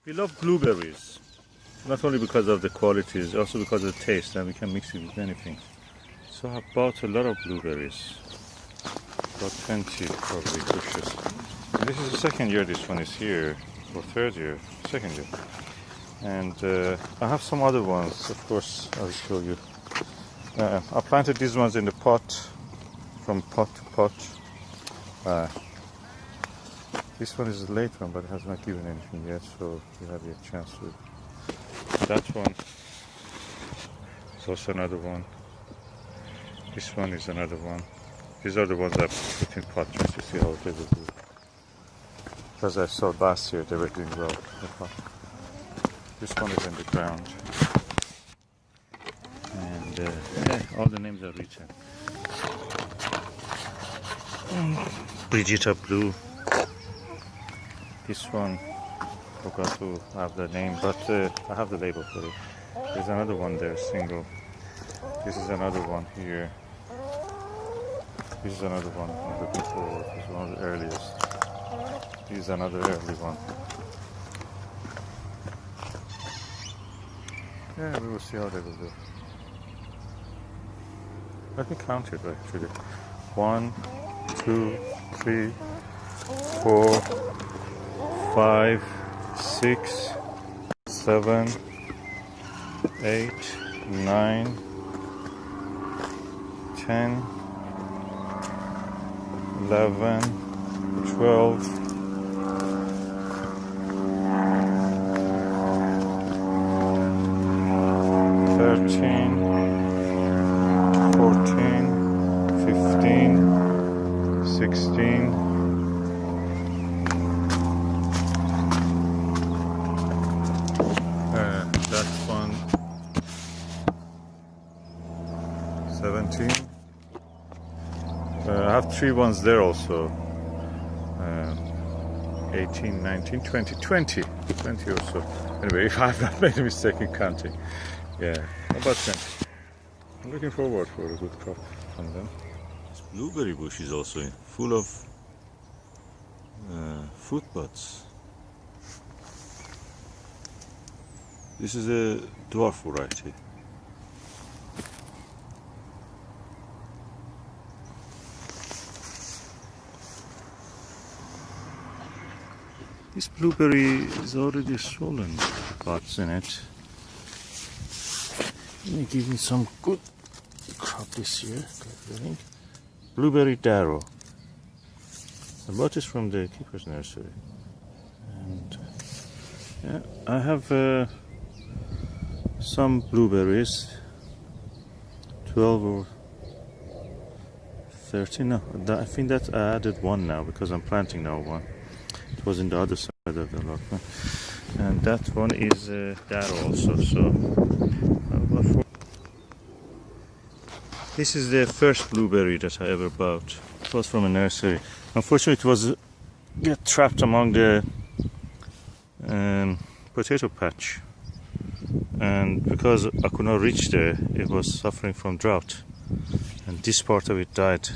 We love blueberries, not only because of the qualities, also because of the taste, and we can mix it with anything. So I bought a lot of blueberries, about 20 probably bushes. And this is the second year this one is here, or third year, second year. And I have some other ones, of course, I'll show you. I planted these ones in the pot, from pot to pot. This one is a late one, but it has not given anything yet, so you have a chance to. That one is also another one. This one is another one. These are the ones I put in pot just to see how they will do. Because I saw last year they were doing well in the pot. This one is in the ground. And yeah, all the names are written. Brigitta Blue. This one, forgot to have the name, but I have the label for it. There's another one there, single. This is another one here. This is another one I'm looking for. This is one of the earliest. This is another early one. Yeah, we will see how they will do. Let me count it actually. 1, 2, 3, 4, 5, 6, 7, 8, 9, 10, 11, 12, 13, 14, 15, 16, that one, 17. I have 3 ones there also. 18, 19, 20 or so. Anyway, if I've not made a mistake in counting. Yeah, about 20. I'm looking forward for a good crop from them. This blueberry bush is also full of fruit buds. This is a dwarf variety. This blueberry is already swollen, buds in it. Let me give me some good crop this year. Blueberry Darrow. I bought this from the Keeper's Nursery. And yeah, I have some blueberries, 12 or 13. No, I think that I added one now because I'm planting now one. It was in the other side of the allotment. And that one is Darrow also. So this is the first blueberry that I ever bought. It was from a nursery. Unfortunately, it was get trapped among the potato patch, and because I could not reach there, it was suffering from drought, and this part of it died.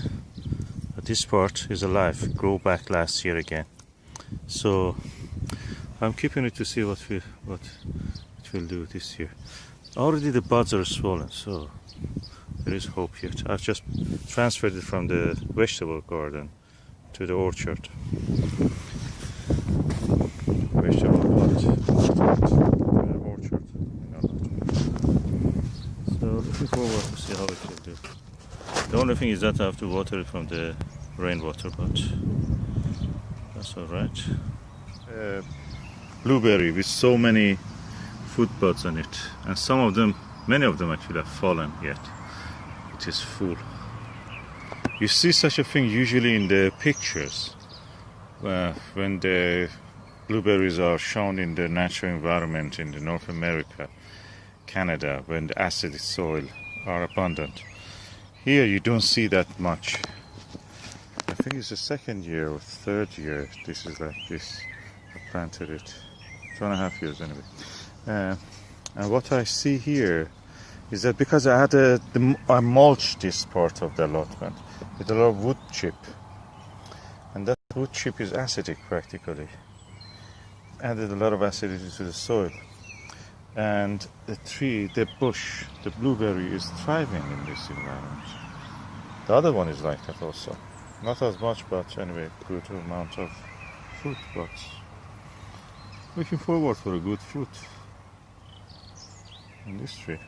But this part is alive. It grew back last year again. So I'm keeping it to see what it will do this year. Already the buds are swollen, so there is hope yet. I've just transferred it from the vegetable garden to the orchard. Vegetable orchard. So looking forward to see how it will do. The only thing is that I have to water it from the rainwater, but that's alright. Blueberry with so many fruit buds on it, and some of them, many of them actually have fallen yet. It is full. You see such a thing usually in the pictures when the blueberries are shown in the natural environment in the North America, Canada, when the acidic soil are abundant. Here you don't see that much. I think it's the second year or third year this is like this. I planted it 2.5 years anyway. And what I see here is that because I mulched this part of the allotment with a lot of wood chip, and that wood chip is acidic practically. added a lot of acidity to the soil. And the tree, the bush, the blueberry is thriving in this environment. The other one is like that also. Not as much, but anyway, good amount of fruit. But looking forward for a good fruit in this tree.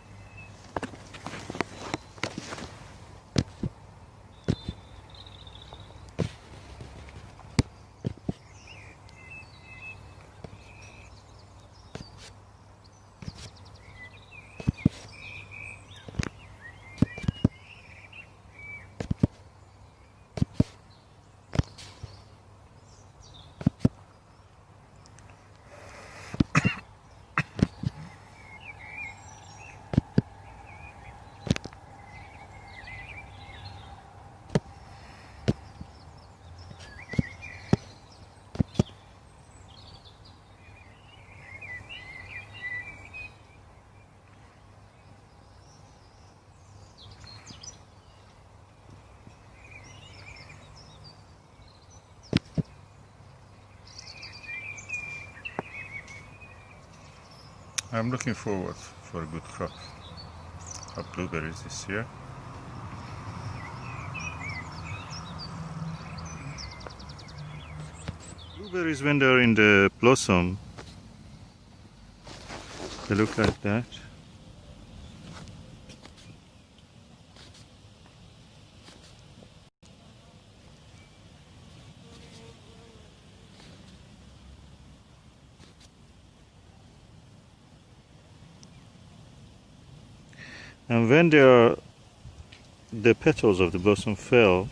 I'm looking forward for a good crop of blueberries this year. Blueberries, when they're in the blossom, they look like that. And when the petals of the blossom fell,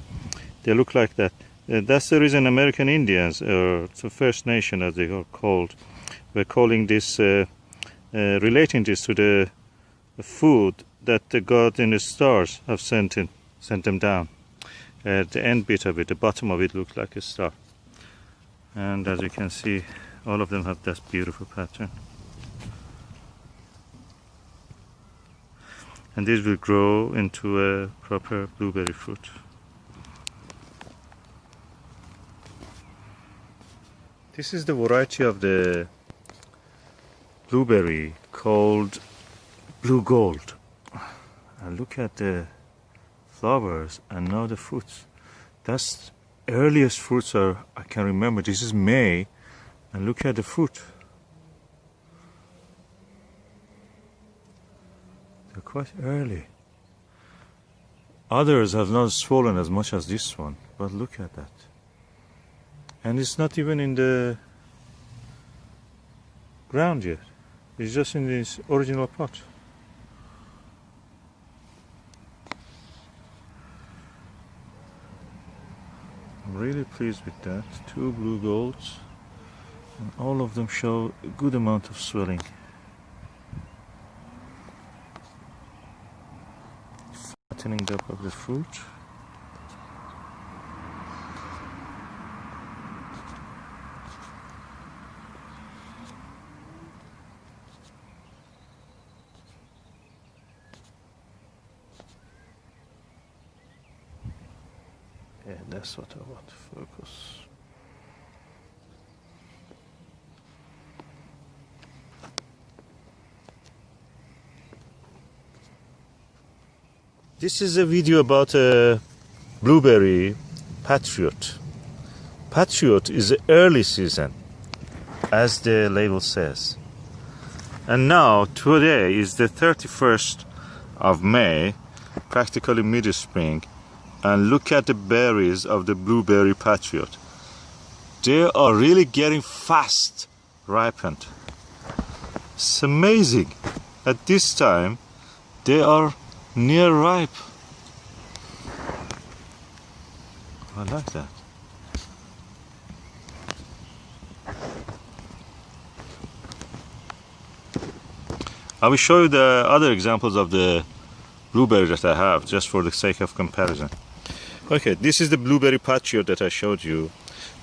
they look like that. That's the reason American Indians, or the First Nation as they are called, were calling this, relating this to the food that the God in the stars have sent them down. The end bit of it, the bottom of it, looks like a star. And as you can see, all of them have that beautiful pattern. And this will grow into a proper blueberry fruit. This is the variety of the blueberry called blue gold. And look at the flowers and now the fruits. That's earliest fruits I can remember. This is May, and look at the fruit. They're quite early. Others have not swollen as much as this one, but look at that. And it's not even in the ground yet. It's just in this original pot. I'm really pleased with that. 2 blue golds, and all of them show a good amount of swelling. Fattening up of the fruit. Yeah, that's what I want to focus. This is a video about a blueberry Patriot. Patriot is the early season, as the label says. And now, today is the 31st of May, practically mid-spring. And look at the berries of the blueberry Patriot. They are really getting fast ripened. It's amazing. At this time, they are near ripe. I like that. I will show you the other examples of the blueberry that I have, just for the sake of comparison. Okay, this is the blueberry Patriot that I showed you.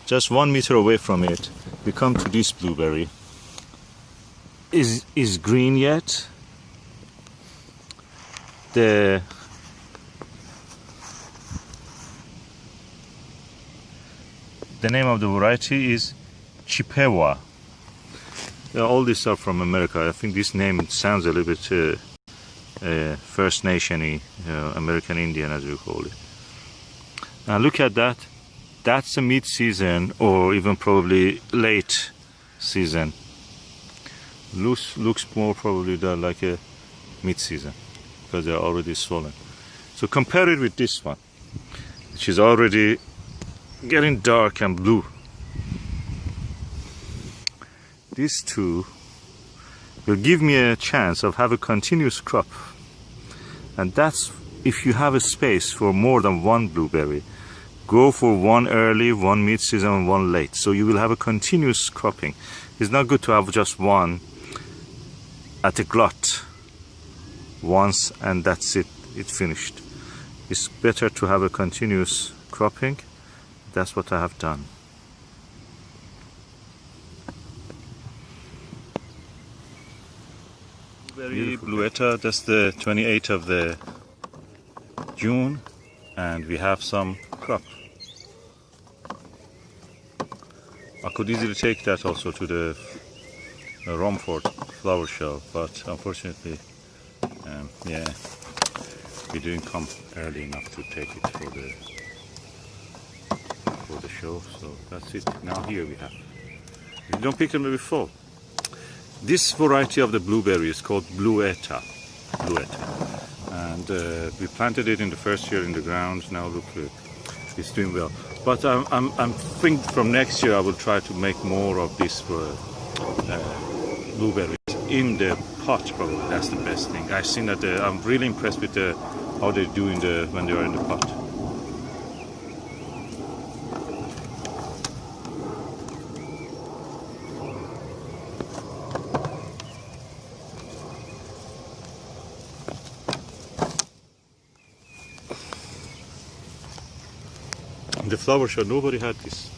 Just 1 meter away from it, we come to this blueberry. Is green yet. The name of the variety is Chippewa. Yeah, all these are from America. I think this name sounds a little bit First Nation-y, American Indian as we call it. Now look at that. That's a mid-season or even probably late season. Looks more probably like a mid-season because they're already swollen. So compare it with this one, which is already getting dark and blue. These two will give me a chance of have a continuous crop, and that's if you have a space for more than one blueberry. Go for one early, one mid-season, and one late, so you will have a continuous cropping. It's not good to have just one at a glut once and that's it, it's finished. It's better to have a continuous cropping. That's what I have done. Blueberry Bluetta, that's the 28th of the June, and we have some crop. I could easily take that also to the Romford flower show, but unfortunately, yeah, we didn't come early enough to take it for the show. So that's it. Now here we have. If you don't pick them before. This variety of the blueberry is called Bluetta. And we planted it in the first year in the ground. Now look, it's doing well. But I'm think from next year I will try to make more of this blueberries in the pot. Probably that's the best thing. I've seen that. I'm really impressed with how they do when they are in the pot. In the flower show, nobody had this.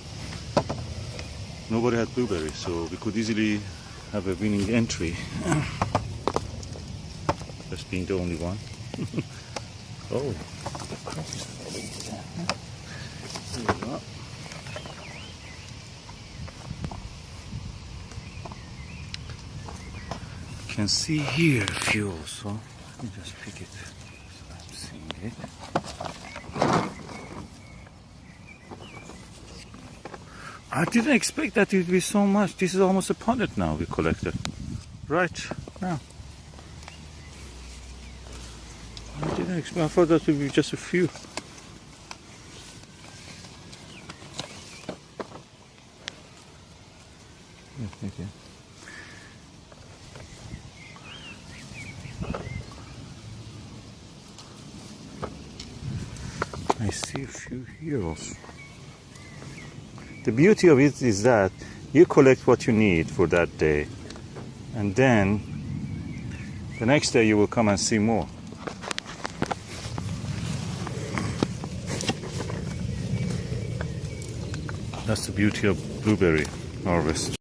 Nobody had blueberries, so we could easily have a winning entry. Just being the only one. Oh, here we go. You can see here a few also. Let me just pick it so I'm seeing it. I didn't expect that it would be so much. This is almost a punnet now we collected. Right now. I didn't expect. I thought that would be just a few. Yeah, thank you. I see a few here also. The beauty of it is that you collect what you need for that day, and then the next day you will come and see more. That's the beauty of blueberry harvest.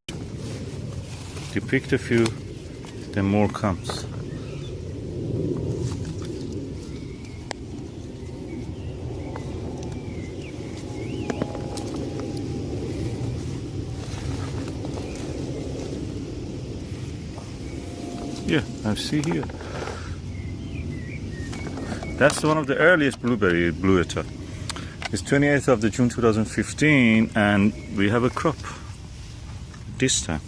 You picked a few, then more comes. Yeah, I see here. That's one of the earliest blueberry, Bluetta. It's 28th of the June 2015, and we have a crop this time.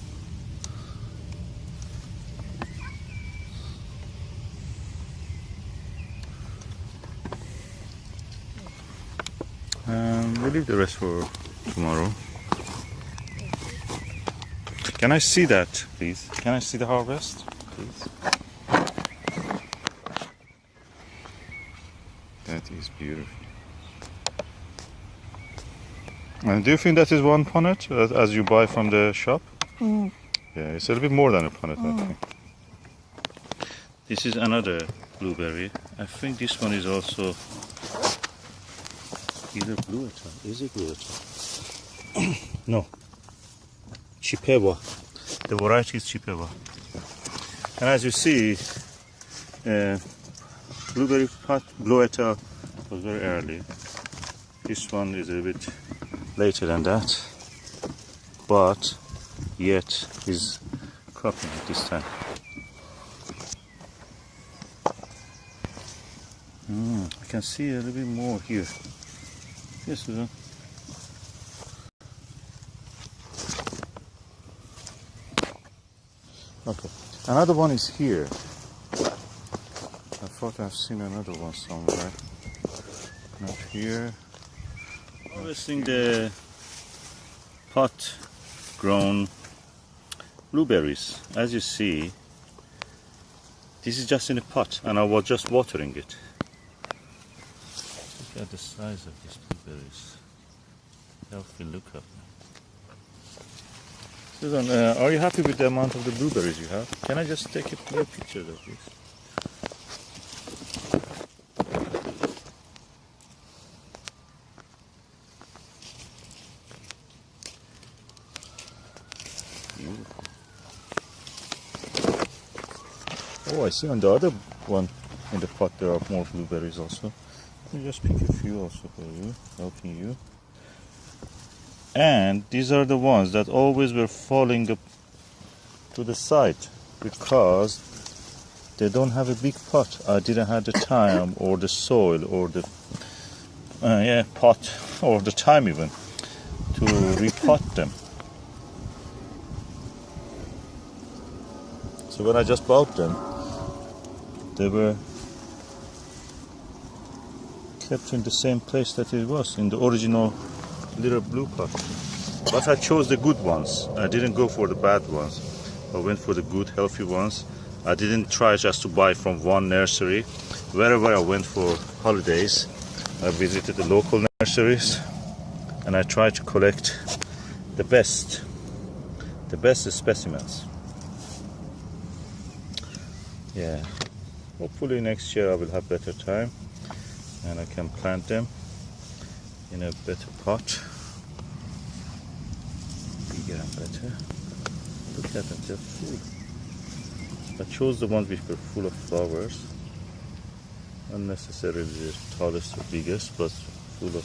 We'll leave the rest for tomorrow. Can I see that, please? Can I see the harvest? Please. That is beautiful. And do you think that is one punnet as you buy from the shop? Mm. Yeah, it's a little bit more than a punnet, I think. This is another blueberry. I think this one is also either Bluetta. Is it Bluetta? No. Chippewa. The variety is Chippewa. And as you see, blueberry pot Bluetta was very early. This one is a bit later than that, but yet is popping at this time. I can see a little bit more here. Yes, Susan. Okay, another one is here. I thought I've seen another one somewhere. Not here. Harvesting the pot grown blueberries. As you see, this is just in a pot and I was just watering it. Look at the size of these blueberries. Healthy look up. Susan, are you happy with the amount of the blueberries you have? Can I just take a few pictures of this? Beautiful. Oh, I see on the other one in the pot there are more blueberries also. Let me just pick a few also for you, helping you. And these are the ones that always were falling to the side because they don't have a big pot. I didn't have the time or the soil or the pot or the time even to repot them. So when I just bought them, they were kept in the same place that it was, in the original little blue pot. But I chose the good ones. I didn't go for the bad ones. I went for the good, healthy ones. I didn't try just to buy from one nursery. Wherever I went for holidays, I visited the local nurseries and I tried to collect the best specimens. Yeah, hopefully next year I will have better time and I can plant them in a better pot, bigger and better. Look at them, they're full. I chose the ones which were full of flowers, not necessarily the tallest or biggest, but full of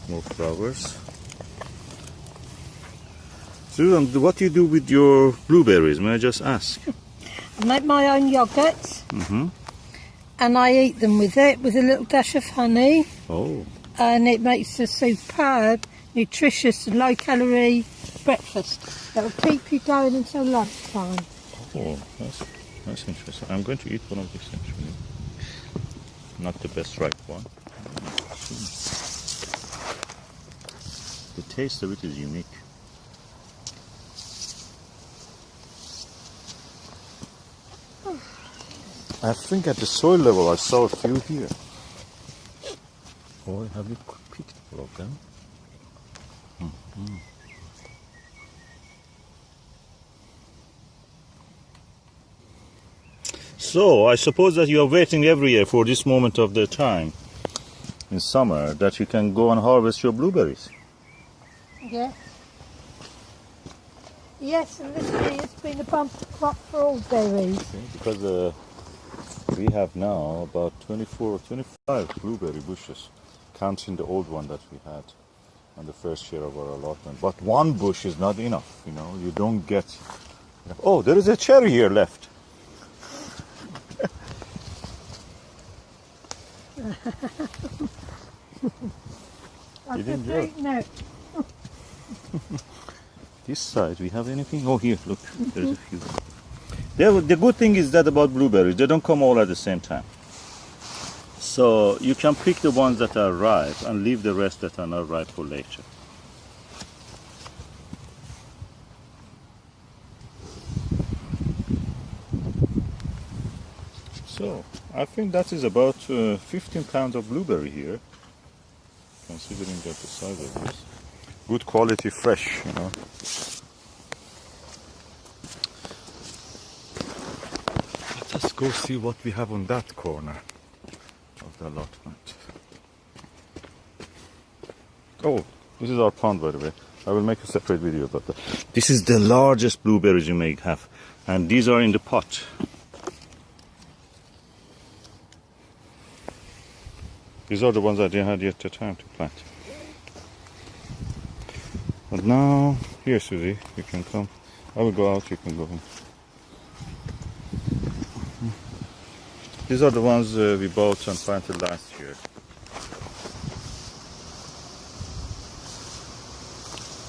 more flowers. Susan, what do you do with your blueberries? May I just ask? I make my own yogurts, and I eat them with it, with a little dash of honey. Oh. And it makes a superb, nutritious, low-calorie breakfast that will keep you going until lunchtime. Oh, that's interesting. I'm going to eat one of these actually. Not the best ripe one. The taste of it is unique. I think at the soil level I saw a few here. Oh, have you picked all of them? So, I suppose that you are waiting every year for this moment of the time in summer that you can go and harvest your blueberries. Yeah. Yes, and this year it's been a bumper crop for all berries. Because we have now about 24 or 25 blueberry bushes, counting the old one that we had on the first year of our allotment. But one bush is not enough, you know, you don't get enough. Oh, there is a cherry here left. I You didn't could no. This side, we have anything? Oh, here, look, there's a few. The good thing is that about blueberries, they don't come all at the same time. So you can pick the ones that are ripe and leave the rest that are not ripe for later. So I think that is about 15 pounds of blueberry here, considering that the size of this. Good quality, fresh, you know. Let's go see what we have on that corner of the allotment. Oh, this is our pond, by the way. I will make a separate video about that. This is the largest blueberries you may have, and these are in the pot. These are the ones I didn't have yet the time to plant. But now, here, Susie, you can come. I will go out, you can go home. These are the ones we bought and planted last year.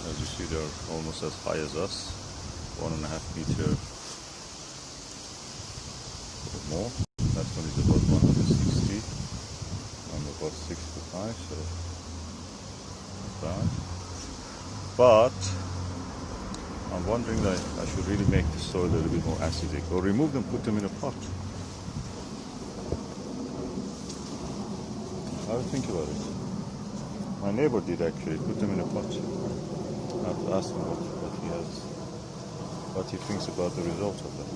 As you see, they're almost as high as us, 1.5 meter or more. That one is about 160. I'm about 65, so not bad. But I'm wondering that I should really make the soil a little bit more acidic, or remove them, put them in a pot. I will think about it. My neighbor did actually put them in a pot. I have to ask him what he thinks about the result of that.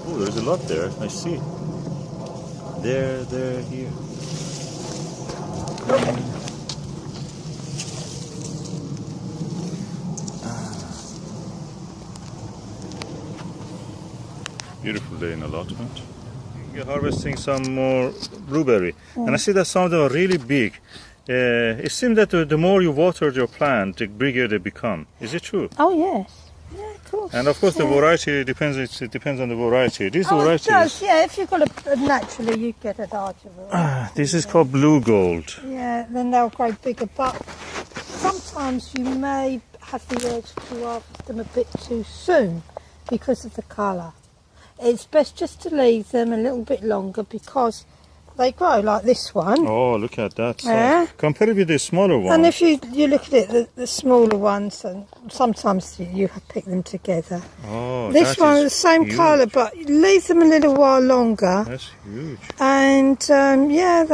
Oh, there's a lot there. I see. There, here. Beautiful day in allotment. You're harvesting some more blueberry, and I see that some of them are really big. It seems that the more you water your plant, the bigger they become. Is it true? Oh yes, yeah, of course. And of course, the variety depends. It depends on the variety. These varieties. It does, yeah. If you've got a naturally, you get a larger variety. This is called blue gold. Yeah, then they'll grow bigger. But sometimes you may have the urge to harvest them a bit too soon because of the colour. It's best just to leave them a little bit longer because they grow like this one. Oh, look at that. Yeah. Compared with the smaller one. And if you look at it, the smaller ones, and sometimes you pick them together. Oh, this one is the same huge. colour, but leave them a little while longer. That's huge. And yeah,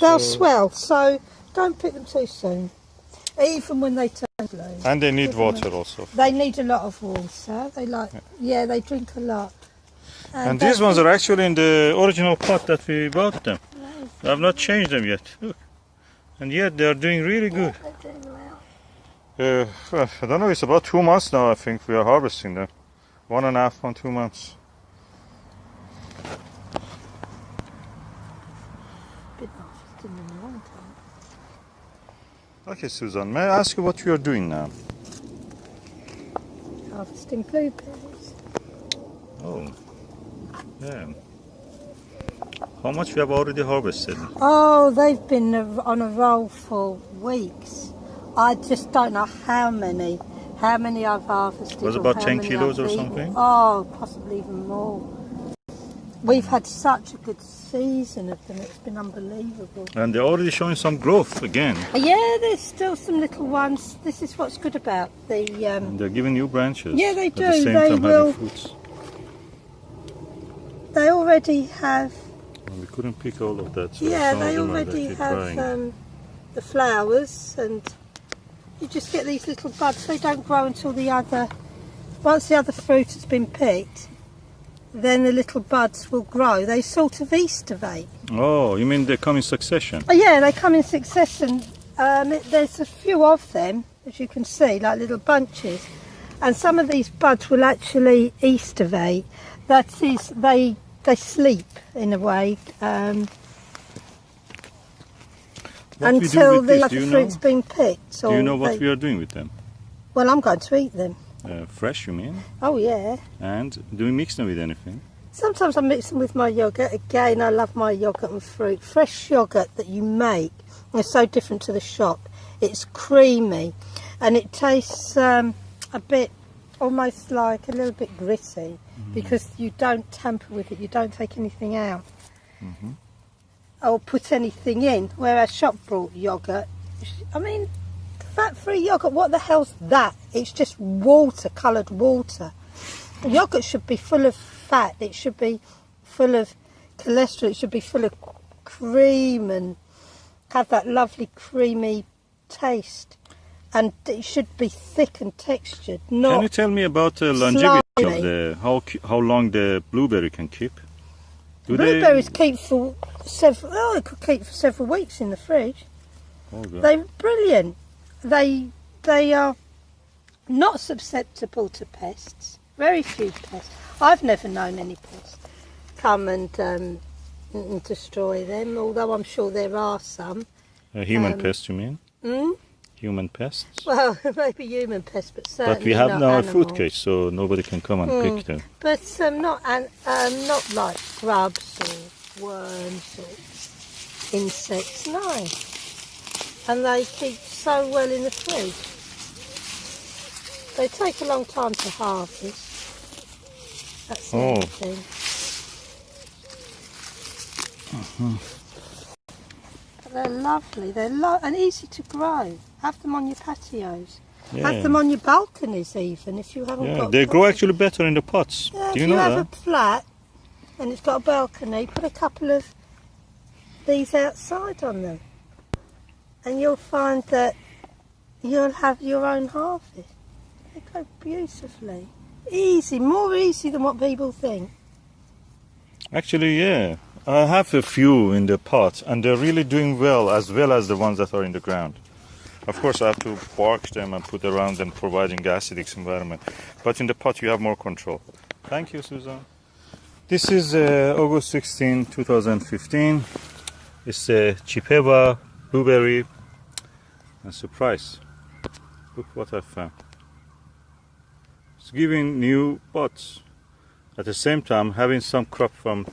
they'll swell. So don't pick them too soon, even when they turn blue. And they need water also. They need a lot of water. They they drink a lot. And these ones are actually in the original pot that we bought them. I have not changed them yet. Look. And yet they are doing really good. I don't know, it's about 2 months now I think we are harvesting them. 1.5 months, 2 months. Been harvesting them a long time. Okay, Susan, may I ask you what you are doing now? Harvesting blueberries. Oh, yeah. How much we have already harvested? Oh, they've been on a roll for weeks. I just don't know how many I've harvested. Was it or about how 10 many kilos I've or eaten. something? Oh, possibly even more. We've had such a good season of them, it's been unbelievable. And they're already showing some growth again. Yeah, there's still some little ones. This is what's good about the... And they're giving new branches. Yeah, they At the do. same They time will- having fruits. They already have... Well, we couldn't pick all of that. So Yeah, some of they them are already actually have drying. the flowers, and you just get these little buds. They don't grow until once the other fruit has been picked, then the little buds will grow. They sort of estivate. Oh, you mean they come in succession? Oh, yeah, they come in succession. There's a few of them, as you can see, like little bunches. And some of these buds will actually estivate. That is, they sleep in a way What we do until with the this, other do you fruit's know? been picked. Do you know what we are doing with them? Well, I'm going to eat them. Fresh, you mean? Oh, yeah. And do we mix them with anything? Sometimes I mix them with my yoghurt. Again, I love my yoghurt and fruit. Fresh yoghurt that you make is so different to the shop. It's creamy and it tastes a bit, almost like a little bit gritty because you don't tamper with it. You don't take anything out or put anything in. Whereas shop bought yoghurt, I mean, fat-free yoghurt, what the hell's that? It's just water, coloured water. Yoghurt should be full of fat, it should be full of cholesterol, it should be full of cream and have that lovely creamy taste. And it should be thick and textured, not... Can you tell me about the longevity slimy. of how long the blueberry can keep? Do Blueberries keep for several, it could keep for several weeks in the fridge. Oh, good. They're brilliant. They are not susceptible to pests. Very few pests. I've never known any pests come and destroy them. Although I'm sure there are some. Human pests, you mean? Human pests. Well, maybe human pests, but certainly But we have not now a animals. fruit cage, so nobody can come and pick them. But not like grubs or worms or insects, no. And they keep so well in the fridge. They take a long time to harvest. That's the only thing. But they're lovely. They're and easy to grow. Have them on your patios. Yeah. Have them on your balconies even if you haven't Yeah, got. they grow actually better in the pots. Yeah, Do you if you know have that? a flat and it's got a balcony, put a couple of these outside on them, and you'll find that you'll have your own harvest. They grow beautifully. Easy, more easy than what people think. Actually, yeah. I have a few in the pot, and they're really doing well as the ones that are in the ground. Of course, I have to bark them and put around them, providing acidic environment. But in the pot, you have more control. Thank you, Susan. This is August 16, 2015. It's a Chippewa blueberry. And surprise! Look what I found. It's giving new buds. At the same time, having some crop from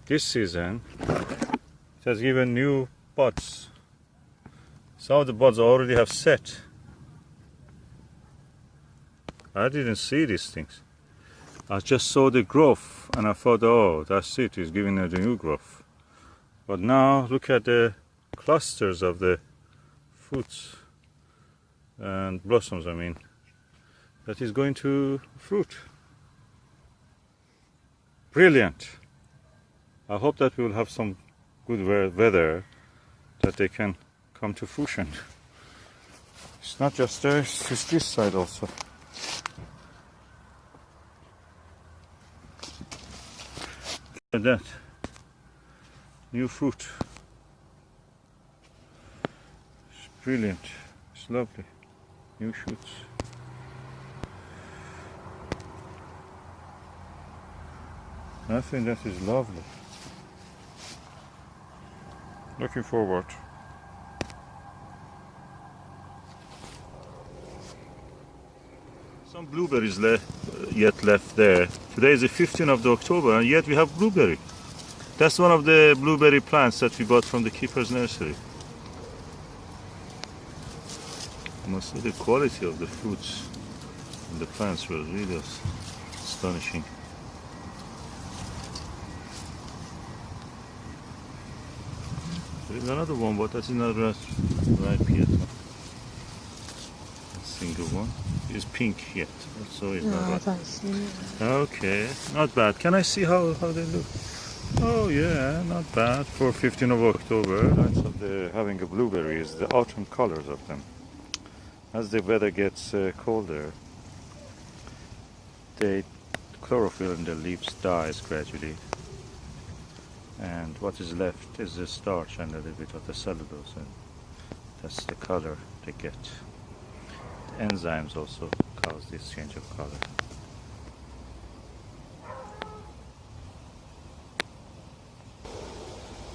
this season, it has given new buds. Some of the buds already have set. I didn't see these things. I just saw the growth and I thought, oh, that's it, it's giving a new growth. But now look at the clusters of the fruits and blossoms, I mean, that is going to fruit. Brilliant. I hope that we will have some good weather that they can come to fruition. It's not just there, it's this side also. Look at that. New fruit. It's brilliant. It's lovely. New shoots. I think that is lovely. Looking forward. Some blueberries yet left there. Today is the 15th of October and yet we have blueberry. That's one of the blueberry plants that we bought from the Keeper's Nursery. You must see the quality of the fruits and the plants was really astonishing. There is another one, but that is not ripe yet. A single one. It's pink yet, so it's not ripe. I don't see it. Okay, not bad. Can I see how they look? Oh yeah, not bad for 15th of October. That's of having a blueberry is the autumn colors of them. As the weather gets colder, the chlorophyll in the leaves dies gradually. And what is left is the starch and a little bit of the cellulose, and that's the color they get. The enzymes also cause this change of color.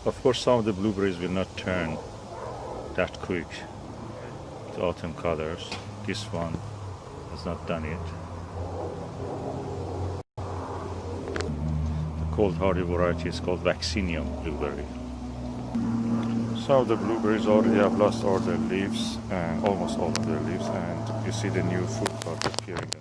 Of course, some of the blueberries will not turn that quick to autumn colors. This one has not done it. Cold hardy variety is called Vaccinium blueberry. Some of the blueberries already have lost all their leaves, almost all of their leaves, and you see the new fruit buds appearing.